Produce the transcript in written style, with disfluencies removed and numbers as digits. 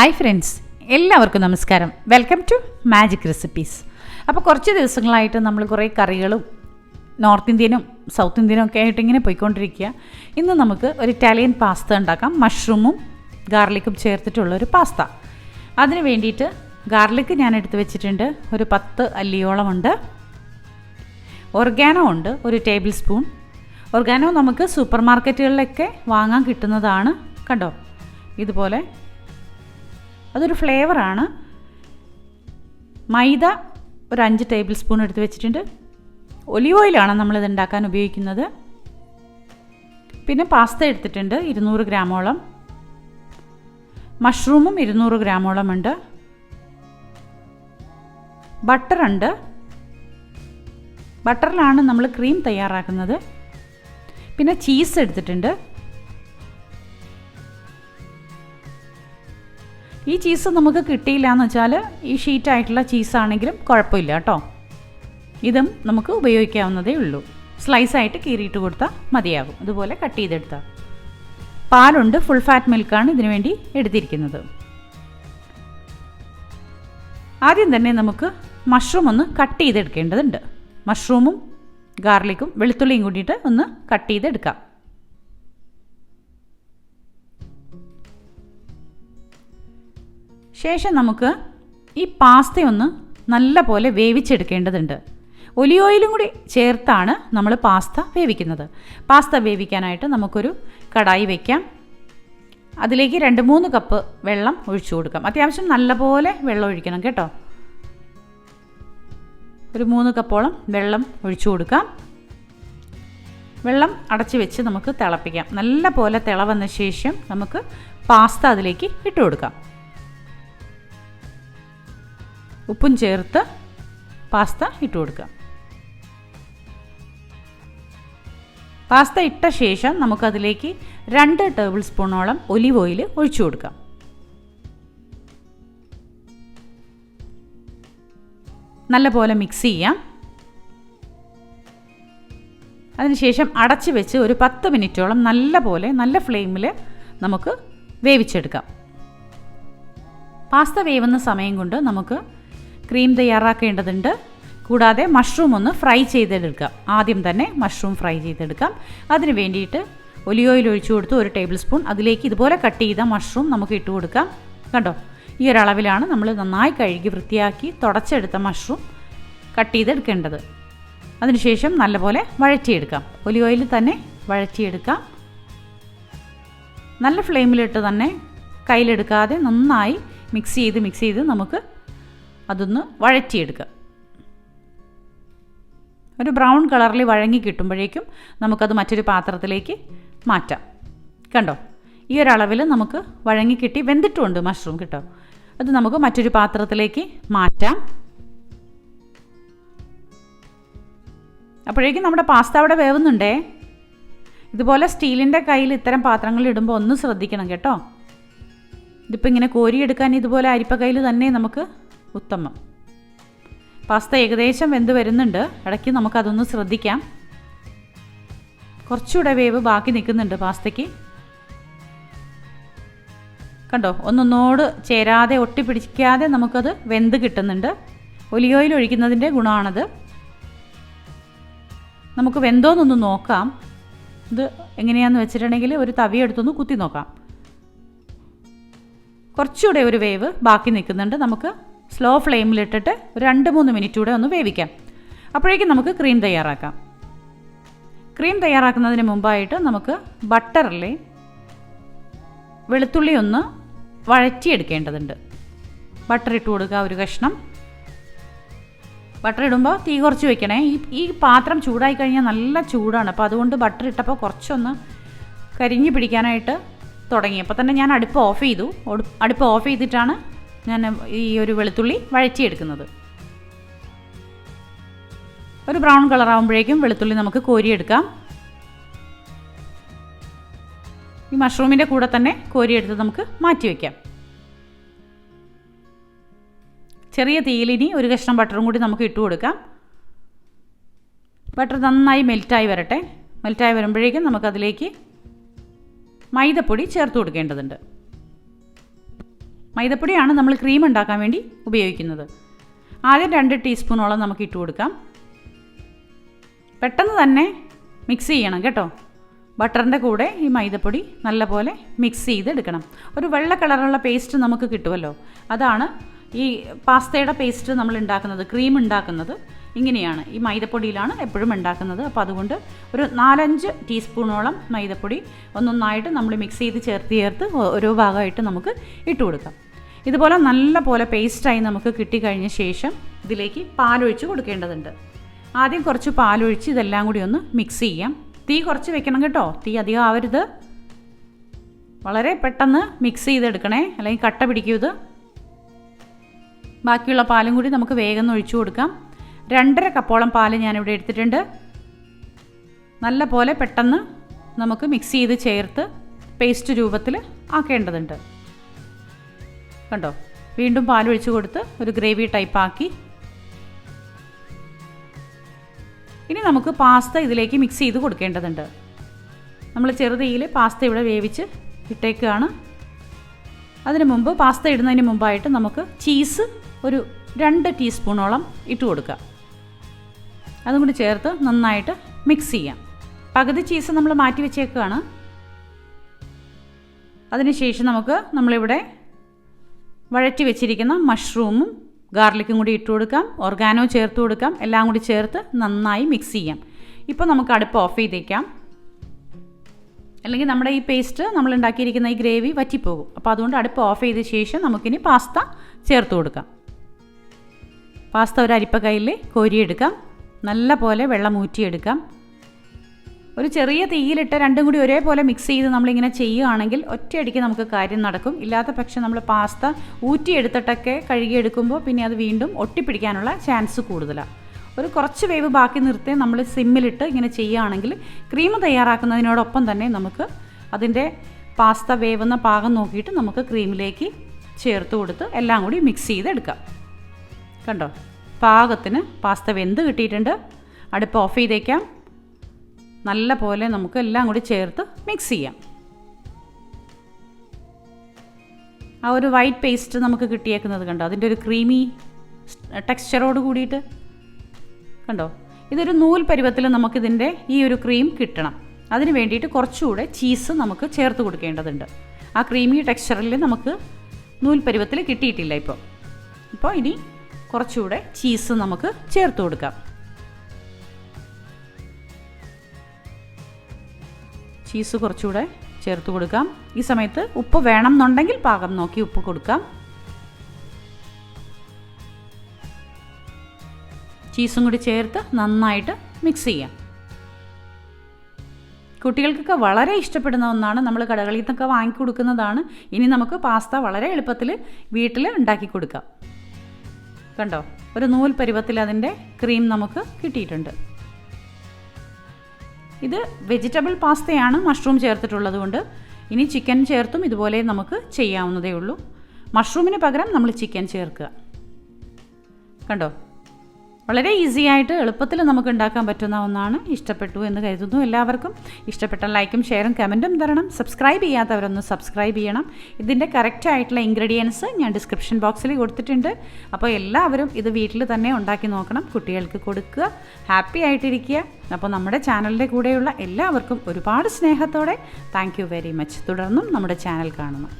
Hi friends, എല്ലാവർക്കും നമസ്കാരം. Welcome to magic recipes. അപ്പോൾ കുറച്ച് ദിവസങ്ങളായിട്ട് നമ്മൾ കുറേ കറികളും നോർത്ത് ഇന്ത്യനും സൗത്ത് ഇന്ത്യനും ഒക്കെ ആയിട്ട് ഇങ്ങനെ പോയിക്കൊണ്ടിരിക്കുക. ഇന്ന് നമുക്ക് ഒരു ഇറ്റാലിയൻ പാസ്ത ഉണ്ടാക്കാം. മഷ്റൂമും ഗാർലിക്കും ചേർത്തിട്ടുള്ളൊരു പാസ്ത. അതിന് വേണ്ടിയിട്ട് ഗാർലിക്ക് ഞാൻ എടുത്ത് വെച്ചിട്ടുണ്ട്, ഒരു 10 അല്ലിയോളം ഉണ്ട്. ഒർഗാനോ ഉണ്ട്, ഒരു ടേബിൾ സ്പൂൺ. ഒർഗാനോ നമുക്ക് സൂപ്പർ മാർക്കറ്റുകളിലൊക്കെ വാങ്ങാൻ കിട്ടുന്നതാണ്. കണ്ടോ, ഇതുപോലെ അതൊരു ഫ്ലേവറാണ്. മൈദ ഒരു 5 ടേബിൾ സ്പൂൺ എടുത്ത് വെച്ചിട്ടുണ്ട്. ഒലിവ് ഓയിലാണ് നമ്മളിത് ഉണ്ടാക്കാൻ ഉപയോഗിക്കുന്നത്. പിന്നെ പാസ്ത എടുത്തിട്ടുണ്ട് 200 ഗ്രാമോളം. മഷ്റൂമും 200 ഗ്രാമോളം ഉണ്ട്. ബട്ടറുണ്ട്. ബട്ടറിലാണ് നമ്മൾ ക്രീം തയ്യാറാക്കുന്നത്. പിന്നെ ചീസ് എടുത്തിട്ടുണ്ട്. ഈ ചീസ് നമുക്ക് കിട്ടിയില്ല എന്ന് വെച്ചാൽ ഈ ഷീറ്റായിട്ടുള്ള ചീസാണെങ്കിലും കുഴപ്പമില്ല കേട്ടോ. ഇതും നമുക്ക് ഉപയോഗിക്കാവുന്നതേ ഉള്ളൂ. സ്ലൈസായിട്ട് കീറിയിട്ട് കൊടുത്താൽ മതിയാകും. ഇതുപോലെ കട്ട് ചെയ്തെടുത്താൽ. പാലുണ്ട്, ഫുൾ ഫാറ്റ് മിൽക്കാണ് ഇതിനു വേണ്ടി എടുത്തിരിക്കുന്നത്. ആദ്യം തന്നെ നമുക്ക് മഷ്റൂം ഒന്ന് കട്ട് ചെയ്തെടുക്കേണ്ടതുണ്ട്. മഷ്റൂമും ഗാർലിക്കും വെളുത്തുള്ളിയും കൂടിയിട്ട് ഒന്ന് കട്ട് ചെയ്തെടുക്കാം. ശേഷം നമുക്ക് ഈ പാസ്തയൊന്ന് നല്ല പോലെ വേവിച്ചെടുക്കേണ്ടതുണ്ട്. ഒലിവ് ഓയിലും കൂടി ചേർത്താണ് നമ്മൾ പാസ്ത വേവിക്കുന്നത്. പാസ്ത വേവിക്കാനായിട്ട് നമുക്കൊരു കടായി വയ്ക്കാം. അതിലേക്ക് 2-3 കപ്പ് വെള്ളം ഒഴിച്ചു കൊടുക്കാം. അത്യാവശ്യം നല്ലപോലെ വെള്ളം ഒഴിക്കണം കേട്ടോ. ഒരു 3 കപ്പോളം വെള്ളം ഒഴിച്ചു കൊടുക്കാം. വെള്ളം അടച്ചു വെച്ച് നമുക്ക് തിളപ്പിക്കാം. നല്ല പോലെ തിള വന്ന ശേഷം നമുക്ക് പാസ്ത അതിലേക്ക് ഇട്ട് കൊടുക്കാം. ഉപ്പും ചേർത്ത് പാസ്ത ഇട്ട് കൊടുക്കാം. പാസ്ത ഇട്ട ശേഷം നമുക്കതിലേക്ക് 2 ടേബിൾ സ്പൂണോളം ഒലിവ് ഓയിൽ ഒഴിച്ചു കൊടുക്കാം. നല്ലപോലെ മിക്സ് ചെയ്യാം. അതിനുശേഷം അടച്ച് വെച്ച് ഒരു 10 മിനിറ്റോളം നല്ല ഫ്ലെയിമിൽ നമുക്ക് വേവിച്ചെടുക്കാം. പാസ്ത വേവുന്ന സമയം കൊണ്ട് നമുക്ക് ക്രീം തയ്യാറാക്കേണ്ടതുണ്ട്. കൂടാതെ മഷ്റൂം ഒന്ന് ഫ്രൈ ചെയ്തെടുക്കാം. ആദ്യം തന്നെ മഷ്റൂം ഫ്രൈ ചെയ്തെടുക്കാം. അതിന് വേണ്ടിയിട്ട് ഒലിവ് ഓയിൽ ഒഴിച്ചു കൊടുത്ത് 1 ടേബിൾ സ്പൂൺ അതിലേക്ക് ഇതുപോലെ കട്ട് ചെയ്ത മഷ്റൂം നമുക്ക് ഇട്ട് കൊടുക്കാം. കണ്ടോ, ഈ ഒരളവിലാണ് നമ്മൾ നന്നായി കഴുകി വൃത്തിയാക്കി തുടച്ചെടുത്ത മഷ്റൂം കട്ട് ചെയ്തെടുക്കേണ്ടത്. അതിനുശേഷം നല്ലപോലെ വഴറ്റിയെടുക്കാം. ഒലിവ് ഓയിൽ തന്നെ വഴറ്റിയെടുക്കാം. നല്ല ഫ്ലെയിമിലിട്ട് തന്നെ കയ്യിലെടുക്കാതെ നന്നായി മിക്സ് ചെയ്ത് നമുക്ക് അതൊന്ന് വഴറ്റിയെടുക്കാം. ഒരു ബ്രൗൺ കളറിൽ വഴങ്ങി കിട്ടുമ്പോഴേക്കും നമുക്കത് മറ്റൊരു പാത്രത്തിലേക്ക് മാറ്റാം. കണ്ടോ, ഈ ഒരളവിൽ നമുക്ക് വഴങ്ങി കിട്ടി. വെന്തിട്ടുമുണ്ട് മഷ്റൂം കേട്ടോ. അത് നമുക്ക് മറ്റൊരു പാത്രത്തിലേക്ക് മാറ്റാം. അപ്പോഴേക്കും നമ്മുടെ പാസ്ത അവിടെ വേവുന്നുണ്ടേ. ഇതുപോലെ സ്റ്റീലിൻ്റെ കയ്യിൽ ഇത്തരം പാത്രങ്ങളിൽ ഇടുമ്പോൾ ഒന്ന് ശ്രദ്ധിക്കണം കേട്ടോ. ഇതിപ്പോൾ ഇങ്ങനെ കോരിയെടുക്കാൻ ഇതുപോലെ അരിപ്പ കയ്യിൽ തന്നെ നമുക്ക് ഉത്തമം. പാസ്ത ഏകദേശം വെന്ത് വരുന്നുണ്ട്. ഇടയ്ക്ക് നമുക്കതൊന്ന് ശ്രദ്ധിക്കാം. കുറച്ചുകൂടെ വേവ് ബാക്കി നിൽക്കുന്നുണ്ട് പാസ്തയ്ക്ക്. കണ്ടോ, ഒന്നൊന്നോട് ചേരാതെ ഒട്ടിപ്പിടിക്കാതെ നമുക്കത് വെന്ത് കിട്ടുന്നുണ്ട്. ഒലിവ് ഓയിൽ ഒഴിക്കുന്നതിൻ്റെ ഗുണമാണത്. നമുക്ക് വെന്തോന്നൊന്ന് നോക്കാം. ഇത് എങ്ങനെയാണെന്ന് വെച്ചിട്ടുണ്ടെങ്കിൽ ഒരു തവി എടുത്തൊന്ന് കുത്തി നോക്കാം. കുറച്ചുകൂടെ ഒരു വേവ് ബാക്കി നിൽക്കുന്നുണ്ട്. നമുക്ക് സ്ലോ ഫ്ലെയിമിലിട്ടിട്ട് ഒരു 2-3 മിനിറ്റ് കൂടെ ഒന്ന് വേവിക്കാം. അപ്പോഴേക്കും നമുക്ക് ക്രീം തയ്യാറാക്കാം. ക്രീം തയ്യാറാക്കുന്നതിന് മുമ്പായിട്ട് നമുക്ക് ബട്ടറിൽ വെളുത്തുള്ളി ഒന്ന് വഴറ്റിയെടുക്കേണ്ടതുണ്ട്. ബട്ടർ ഇട്ട് കൊടുക്കുക, ഒരു കഷ്ണം. ബട്ടർ ഇടുമ്പോൾ തീ കുറച്ച് വെക്കണേ. ഈ പാത്രം ചൂടായി കഴിഞ്ഞാൽ നല്ല ചൂടാണ്. അപ്പോൾ അതുകൊണ്ട് ബട്ടർ ഇട്ടപ്പോൾ കുറച്ചൊന്ന് കരിഞ്ഞ് പിടിക്കാനായിട്ട് തുടങ്ങി. അപ്പോൾ തന്നെ ഞാൻ അടുപ്പ് ഓഫ് ചെയ്തിട്ടാണ് ഞാൻ ഈ ഒരു വെളുത്തുള്ളി വഴറ്റിയെടുക്കുന്നത്. ഒരു ബ്രൗൺ കളർ ആകുമ്പോഴേക്കും വെളുത്തുള്ളി നമുക്ക് കോരിയെടുക്കാം. ഈ മഷ്റൂമിൻ്റെ കൂടെ തന്നെ കോരിയെടുത്ത് നമുക്ക് മാറ്റി വയ്ക്കാം. ചെറിയ തീയിലിനി ഒരു കഷ്ണം ബട്ടറും കൂടി നമുക്ക് ഇട്ട് കൊടുക്കാം. ബട്ടർ നന്നായി മെൽറ്റായി വരട്ടെ. മെൽറ്റായി വരുമ്പോഴേക്കും നമുക്കതിലേക്ക് മൈദപ്പൊടി ചേർത്ത് കൊടുക്കേണ്ടതുണ്ട്. മൈദപ്പൊടിയാണ് നമ്മൾ ക്രീം ഉണ്ടാക്കാൻ വേണ്ടി ഉപയോഗിക്കുന്നത്. ആദ്യം 2 ടീസ്പൂണോളം നമുക്ക് ഇട്ട് കൊടുക്കാം. പെട്ടെന്ന് തന്നെ മിക്സ് ചെയ്യണം കേട്ടോ. ബട്ടറിൻ്റെ കൂടെ ഈ മൈദപ്പൊടി നല്ലപോലെ മിക്സ് ചെയ്തെടുക്കണം. ഒരു വെള്ള കളറുള്ള പേസ്റ്റ് നമുക്ക് കിട്ടുമല്ലോ, അതാണ് ഈ പാസ്തയുടെ പേസ്റ്റ് നമ്മൾ ഉണ്ടാക്കുന്നത്. ക്രീം ഉണ്ടാക്കുന്നത് ഇങ്ങനെയാണ്, ഈ മൈദപ്പൊടിയിലാണ് എപ്പോഴും ഉണ്ടാക്കുന്നത്. അപ്പോൾ അതുകൊണ്ട് ഒരു 4-5 ടീസ്പൂണോളം മൈദപ്പൊടി ഒന്നൊന്നായിട്ട് നമ്മൾ മിക്സ് ചെയ്ത് ചേർത്ത് ഓരോ ഭാഗമായിട്ട് നമുക്ക് ഇട്ട് കൊടുക്കാം. ഇതുപോലെ നല്ല പോലെ പേസ്റ്റായി നമുക്ക് കിട്ടിക്കഴിഞ്ഞ ശേഷം ഇതിലേക്ക് പാലൊഴിച്ച് കൊടുക്കേണ്ടതുണ്ട്. ആദ്യം കുറച്ച് പാലൊഴിച്ച് ഇതെല്ലാം കൂടി ഒന്ന് മിക്സ് ചെയ്യാം. തീ കുറച്ച് വെക്കണം കേട്ടോ, തീ അധികം ആവരുത്. വളരെ പെട്ടെന്ന് മിക്സ് ചെയ്തെടുക്കണേ, അല്ലെങ്കിൽ കട്ട പിടിക്കും ഇത്. ബാക്കിയുള്ള പാലും കൂടി നമുക്ക് വേഗം ഒഴിച്ചു കൊടുക്കാം. 2.5 കപ്പോളം പാൽ ഞാനിവിടെ എടുത്തിട്ടുണ്ട്. നല്ല പോലെ പെട്ടെന്ന് നമുക്ക് മിക്സ് ചെയ്ത് ചേർത്ത് പേസ്റ്റ് രൂപത്തിൽ ആക്കേണ്ടതുണ്ട്. കണ്ടോ, വീണ്ടും പാലൊഴിച്ച് കൊടുത്ത് ഒരു ഗ്രേവി ടൈപ്പാക്കി. ഇനി നമുക്ക് പാസ്ത ഇതിലേക്ക് മിക്സ് ചെയ്ത് കൊടുക്കേണ്ടതുണ്ട്. നമ്മൾ ചെറുതീയിൽ പാസ്ത ഇവിടെ വേവിച്ച് ഇട്ടേക്കുകയാണ്. അതിന് മുമ്പ്, പാസ്ത ഇടുന്നതിന് മുമ്പായിട്ട് നമുക്ക് ചീസ് ഒരു 2 ടീസ്പൂണോളം ഇട്ട് കൊടുക്കാം. അതും കൂടി ചേർത്ത് നന്നായിട്ട് മിക്സ് ചെയ്യാം. പകുതി ചീസ് നമ്മൾ മാറ്റി വെച്ചേക്കുകയാണ്. അതിനുശേഷം നമ്മളിവിടെ വഴറ്റി വെച്ചിരിക്കുന്ന മഷ്റൂമും ഗാർലിക്കും കൂടി ഇട്ട് കൊടുക്കാം. ഓർഗാനോ ചേർത്ത് കൊടുക്കാം. എല്ലാം കൂടി ചേർത്ത് നന്നായി മിക്സ് ചെയ്യാം. ഇപ്പോൾ നമുക്ക് അടുപ്പ് ഓഫ് ചെയ്തേക്കാം, അല്ലെങ്കിൽ നമ്മുടെ ഈ പേസ്റ്റ് നമ്മൾ ഉണ്ടാക്കിയിരിക്കുന്ന ഈ ഗ്രേവി വറ്റിപ്പോകും. അപ്പോൾ അതുകൊണ്ട് അടുപ്പ് ഓഫ് ചെയ്ത ശേഷം നമുക്കിനി പാസ്ത ചേർത്ത് കൊടുക്കാം. പാസ്ത ഒരു അരിപ്പ കയ്യിൽ കോരിയെടുക്കാം. നല്ല പോലെ വെള്ളം ഊറ്റിയെടുക്കാം. ഒരു ചെറിയ തീയിലിട്ട് രണ്ടും കൂടി ഒരേപോലെ മിക്സ് ചെയ്ത് നമ്മളിങ്ങനെ ചെയ്യുകയാണെങ്കിൽ ഒറ്റയടിക്ക് നമുക്ക് കാര്യം നടക്കും. ഇല്ലാത്ത പക്ഷം നമ്മൾ പാസ്ത ഊറ്റിയെടുത്തിട്ടൊക്കെ കഴുകിയെടുക്കുമ്പോൾ പിന്നെ അത് വീണ്ടും ഒട്ടിപ്പിടിക്കാനുള്ള ചാൻസ് കൂടുതലാണ്. ഒരു കുറച്ച് വേവ് ബാക്കി നിർത്തി നമ്മൾ സിമ്മിലിട്ട് ഇങ്ങനെ ചെയ്യുകയാണെങ്കിൽ ക്രീം തയ്യാറാക്കുന്നതിനോടൊപ്പം തന്നെ നമുക്ക് അതിൻ്റെ പാസ്ത വേവുന്ന പാകം നോക്കിയിട്ട് നമുക്ക് ക്രീമിലേക്ക് ചേർത്ത് കൊടുത്ത് എല്ലാം കൂടി മിക്സ് ചെയ്തെടുക്കാം. കണ്ടോ, പാകത്തിന് പാസ്ത വെന്ത് കിട്ടിയിട്ടുണ്ട്. അടുപ്പ് ഓഫ് ചെയ്തേക്കാം. നല്ല പോലെ നമുക്ക് എല്ലാം കൂടി ചേർത്ത് മിക്സ് ചെയ്യാം. ആ ഒരു വൈറ്റ് പേസ്റ്റ് നമുക്ക് കിട്ടിയേക്കുന്നത് കണ്ടോ, അതിൻ്റെ ഒരു ക്രീമി ടെക്സ്ചറോട് കൂടിയിട്ട് കണ്ടോ. ഇതൊരു നൂൽ പരുവത്തിൽ നമുക്കിതിൻ്റെ ഈ ഒരു ക്രീം കിട്ടണം. അതിന് വേണ്ടിയിട്ട് കുറച്ചുകൂടെ ചീസ് നമുക്ക് ചേർത്ത് കൊടുക്കേണ്ടതുണ്ട്. ആ ക്രീമി ടെക്സ്ചറിൽ നമുക്ക് നൂൽ പരുവത്തിൽ കിട്ടിയിട്ടില്ല ഇപ്പോൾ ഇനി കുറച്ചുകൂടെ ചീസ് നമുക്ക് ചേർത്ത് കൊടുക്കാം. ചീസ് കുറച്ചുകൂടെ ചേർത്ത് കൊടുക്കാം. ഈ സമയത്ത് ഉപ്പ് വേണം എന്നുണ്ടെങ്കിൽ പാകം നോക്കി ഉപ്പ് കൊടുക്കാം. ചീസും കൂടി ചേർത്ത് നന്നായിട്ട് മിക്സ് ചെയ്യാം. കുട്ടികൾക്കൊക്കെ വളരെ ഇഷ്ടപ്പെടുന്ന ഒന്നാണ്. നമ്മൾ കടകളിൽ നിന്നൊക്കെ വാങ്ങിക്കൊടുക്കുന്നതാണ്. ഇനി നമുക്ക് പാസ്ത വളരെ എളുപ്പത്തിൽ വീട്ടിൽ ഉണ്ടാക്കി കൊടുക്കാം. കണ്ടോ, ഒരു നൂൽ പരുവത്തിൽ അതിൻ്റെ ക്രീം നമുക്ക് കിട്ടിയിട്ടുണ്ട്. ഇത് വെജിറ്റബിൾ പാസ്തയാണ്, മഷ്റൂം ചേർത്തിട്ടുള്ളത് കൊണ്ട്. ഇനി ചിക്കൻ ചേർത്തും ഇതുപോലെ നമുക്ക് ചെയ്യാവുന്നതേ ഉള്ളൂ. മഷ്റൂമിന് പകരം നമ്മൾ ചിക്കൻ ചേർക്കുക. കണ്ടോ, വളരെ ഈസി ആയിട്ട് എളുപ്പത്തിൽ നമുക്ക് ഉണ്ടാക്കാൻ പറ്റുന്ന ഒന്നാണ്. ഇഷ്ടപ്പെട്ടു എന്ന് കരുതുന്നു എല്ലാവർക്കും. ഇഷ്ടപ്പെട്ട ലൈക്കും ഷെയറും കമൻറ്റും തരണം. സബ്സ്ക്രൈബ് ചെയ്യാത്തവരൊന്ന് സബ്സ്ക്രൈബ് ചെയ്യണം. ഇതിൻ്റെ കറക്റ്റായിട്ടുള്ള ഇൻഗ്രീഡിയൻസ് ഞാൻ ഡിസ്ക്രിപ്ഷൻ ബോക്സിൽ കൊടുത്തിട്ടുണ്ട്. അപ്പോൾ എല്ലാവരും ഇത് വീട്ടിൽ തന്നെ ഉണ്ടാക്കി നോക്കണം. കുട്ടികൾക്ക് കൊടുക്കുക, ഹാപ്പി ആയിട്ടിരിക്കുക. അപ്പോൾ നമ്മുടെ ചാനലിൻ്റെ കൂടെയുള്ള എല്ലാവർക്കും ഒരുപാട് സ്നേഹത്തോടെ താങ്ക് യു വെരി മച്ച്. തുടർന്നും നമ്മുടെ ചാനൽ കാണണം.